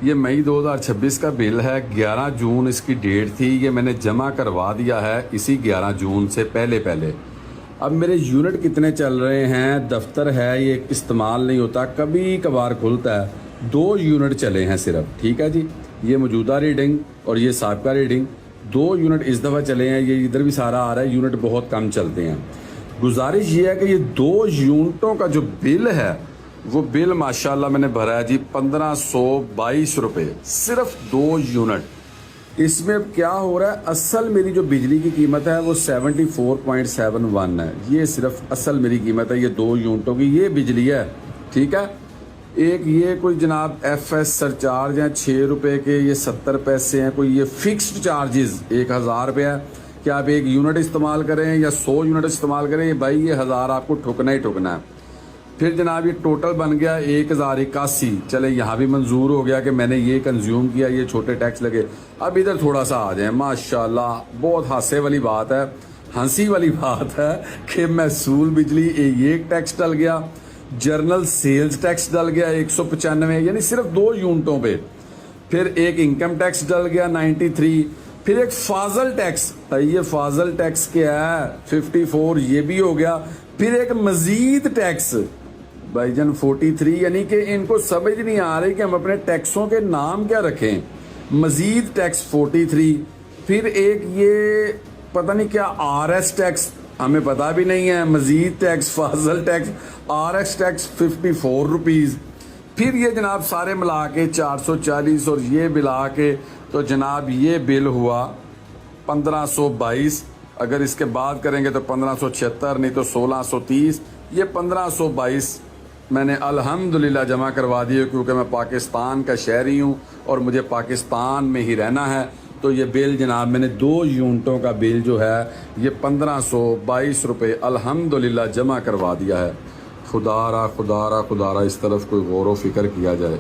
ये मई 2026 का बिल है। 11 जून इसकी डेट थी। ये मैंने जमा करवा दिया है इसी 11 जून से पहले। अब मेरे यूनिट कितने चल रहे हैं, दफ्तर है ये इस्तेमाल नहीं होता, कभी कभार खुलता है। 2 यूनिट चले हैं सिर्फ, ठीक है जी। ये मौजूदा रीडिंग और ये साबिका रीडिंग, 2 यूनिट इस दफ़ा चले हैं। ये इधर भी सारा आ रहा है, यूनिट बहुत कम चलते हैं। गुजारिश ये है कि ये 2 यूनिटों का जो बिल है वो बिल माशाल्लाह मैंने भरा है जी 1522 रुपये, सिर्फ 2 यूनिट। इसमें क्या हो रहा है, असल मेरी जो बिजली की कीमत है वो 74.71 है। ये सिर्फ असल मेरी कीमत है, ये 2 यूनिटों की ये बिजली है, ठीक है। एक ये कोई जनाब FS सरचार्ज हैं 6 रुपये के, ये 70 पैसे हैं। कोई ये फिक्स्ड चार्जेस 1000 रुपये है कि आप 1 यूनिट इस्तेमाल करें या 100 यूनिट इस्तेमाल करें, ये भाई ये 1000 आपको ठुकना ही ठुकना है। फिर जनाब ये टोटल बन गया 1081। चले यहाँ भी मंजूर हो गया कि मैंने ये कंज्यूम किया, ये छोटे टैक्स लगे। अब इधर थोड़ा सा आ जाए, माशाल्लाह बहुत हासे वाली बात है, हंसी वाली बात है कि महसूल बिजली ये एक टैक्स डल गया, जर्नल सेल्स टैक्स डल गया 195, यानी सिर्फ 2 यूनिटों पे। फिर एक इनकम टैक्स डल गया 93। फिर एक फाजल टैक्स, ये फाजल टैक्स क्या है 54, ये भी हो गया। फिर एक मजीद टैक्स भाईजान 43, यानी कि इनको समझ नहीं आ रही कि हम अपने टैक्सों के नाम क्या रखें। मजीद टैक्स 43। फिर एक ये पता नहीं क्या RS टैक्स, हमें पता भी नहीं है। मजीद tax, Fazal tax, RS tax 54 rupees. फिर ये जनाब सारे मिला के 440 और ये मिला के तो जनाब ये बिल हुआ 1522। अगर इसके बाद करेंगे तो 1576, नहीं तो 1630। ये 1522 मैंने अल्हम्दुलिल्लाह जमा करवा दिए, क्योंकि मैं पाकिस्तान का शहरी हूँ और मुझे पाकिस्तान में ही रहना है। तो ये बिल जनाब मैंने 2 यूनिटों का बिल जो है ये 1522 रुपये अल्हम्दुलिल्लाह जमा करवा दिया है। खुदारा इस तरफ कोई गौर व फिक्र किया जाए।